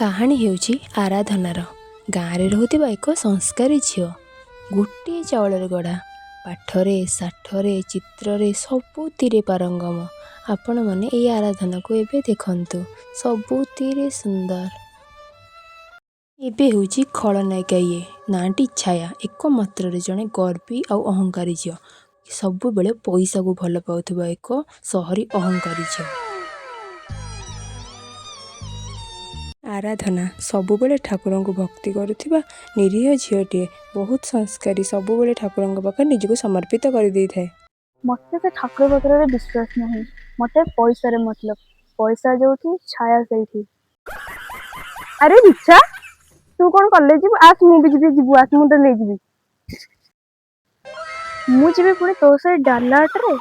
କାହାଣୀ ହେଉଛି ଆରାଧନାର। ଗାଁରେ ରହୁଥିବା ଏକ ସଂସ୍କାରୀ ଝିଅ। ଗୋଟିଏ ଚାଉଳରେ ଗଢ଼ା। ପାଠରେ, ଶାଠରେ, ଚିତ୍ରରେ ସବୁଥିରେ ପାରଙ୍ଗମ। ଆପଣମାନେ ଏହି ଆରାଧନାକୁ ଏବେ ଦେଖନ୍ତୁ, ସବୁଥିରେ ସୁନ୍ଦର। ଏବେ ହେଉଛି ଖଳନାୟିକା। ଇଏ ନାଁଟି ଛାୟା। ଏକ ମାତ୍ରରେ ଜଣେ ଗର୍ବୀ ଆଉ ଅହଙ୍କାରୀ ଝିଅ। ସବୁବେଳେ ପଇସାକୁ ଭଲ ପାଉଥିବା ଏକ ସହରୀ ଅହଙ୍କାରୀ ଝିଅ। ଆରାଧନା ସବୁବେଳେ ଠାକୁରଙ୍କୁ ଭକ୍ତି କରୁଥିବା ନିରୀହ ଝିଅଟିଏ। ବହୁତ ସଂସ୍କାରୀ, ସବୁବେଳେ ଠାକୁରଙ୍କ ପାଖରେ ନିଜକୁ ସମର୍ପିତ କରିଦେଇଥାଏ। ମତେ ସେ ଠାକୁର ପାଖରେ ବିଶ୍ୱାସ ନାହିଁ। ମତେ ପଇସାରେ ମତଲବ। ପଇସା ଯୋଉଠି ଛାୟା ସେଇଠି। ଆରେ ରିଚା, ତୁ କଣ କଲେଜ ଯିବୁ? ଆସ ମୁଁ ବି ଯିବି। ଯିବୁ ଆସ, ମୁଁ ତ ନେଇଯିବି। ମୁଁ ଯିବି ପୁଣି ତୋ ସହିତ ଡାଲାଟରେ?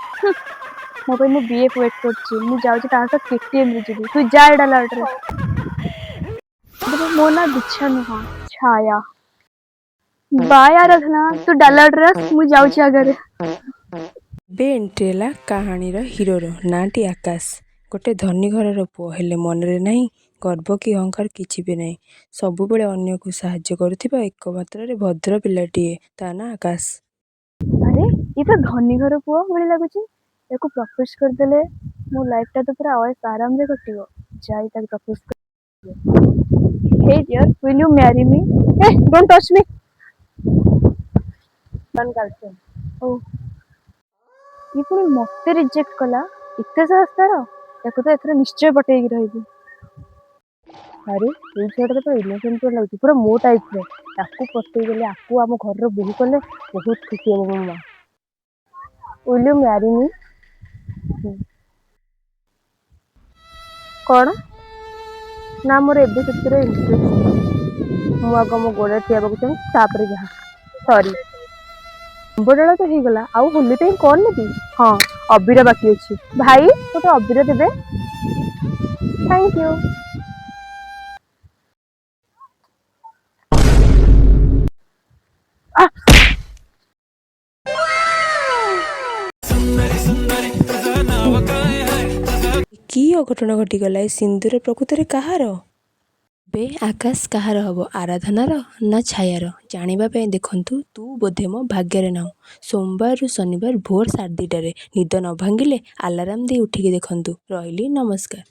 ମୋ ପାଇଁ ମୁଁ BF ୱେଟ୍ କରୁଛି। ମୁଁ ଯାଉଛି ତା ସହ KTMରେ ଯିବି। ତୁ ଯା ଡାଲାଟରେ। ମୋ ନାଁ ଦିଚ୍ଛା ନୁହଁ, ଛାୟା। ବାଏ ଆରାଧନା, ତୁ ଡାଲାଟରେ ଆସ, ମୁଁ ଯାଉଛି ଆଗରେ। ଏବେ ଏଣ୍ଟ୍ରି ହେଲା କାହାଣୀର ହିରୋର। ନାଁଟି ଆକାଶ। ଗୋଟେ ଧନୀ ଘରର ପୁଅ, ହେଲେ ମନରେ ନାହିଁ ଗର୍ବ କି ଅହଙ୍କାର, କିଛି ବି ନାହିଁ। ସବୁବେଳେ ଅନ୍ୟକୁ ସାହାଯ୍ୟ କରୁଥିବା ଏକ ମାତ୍ରରେ ଭଦ୍ର ପିଲାଟିଏ। ତା ନାଁ ଆକାଶ। ଆରେ ଏ ତ ଧନୀ ଘର ପୁଅ ଭଳି ଲାଗୁଛି। ତାକୁ ପ୍ରପୋଜ କରିଦେଲେ ମୋ ଲାଇଫଟା ତ ପୁରା ଆରାମରେ କଟିବ। ଯାଇ ତାକୁ ପ୍ରପୋଜ କରି Hey dear, will you marry me? Hey, don't touch me. Oh, ये पुणी मते रिजेक्ट कला। एते साहस तार। याको तो एथरा निश्चय पटेइकी रहिबी। अरे ये छुआटा तो इनोसेंट लाଗୁଛି, पूरा मो टाइप रे। ताकू पटेइ गेले आकू आम घर रो बोहू कले बहुत खुशी हो मम्मा। Will you marry me? कौन ना मोर एबे सेतिर इंटरेस्ट नहीं। मु आग मो गोड़ ठिया चाहिए, तापर जहाँ। सॉरी, आंबडाला तो हो गला। आउ होली पे कौन नेबी? हाँ, अबीर बाकी अच्छी। भाई गोटे अबीर देबे? Thank you. କି ଅଘଟଣ ଘଟିଗଲା? ଏ ସିନ୍ଦୁର ପ୍ରକୃତରେ କାହାର? ବେ ଆକାଶ କାହାର ହବ? ଆରାଧନାର ନା ଛାୟାର? ଜାଣିବା ପାଇଁ ଦେଖନ୍ତୁ ତୁ ବୋଧେ ମୋ ଭାଗ୍ୟରେ ନାହୁଁ। ସୋମବାରରୁ ଶନିବାର ଭୋର 2:30ରେ। ନିଦ ନ ଭାଙ୍ଗିଲେ ଆଲାରାମ ଦେଇ ଉଠିକି ଦେଖନ୍ତୁ। ରହିଲି, ନମସ୍କାର।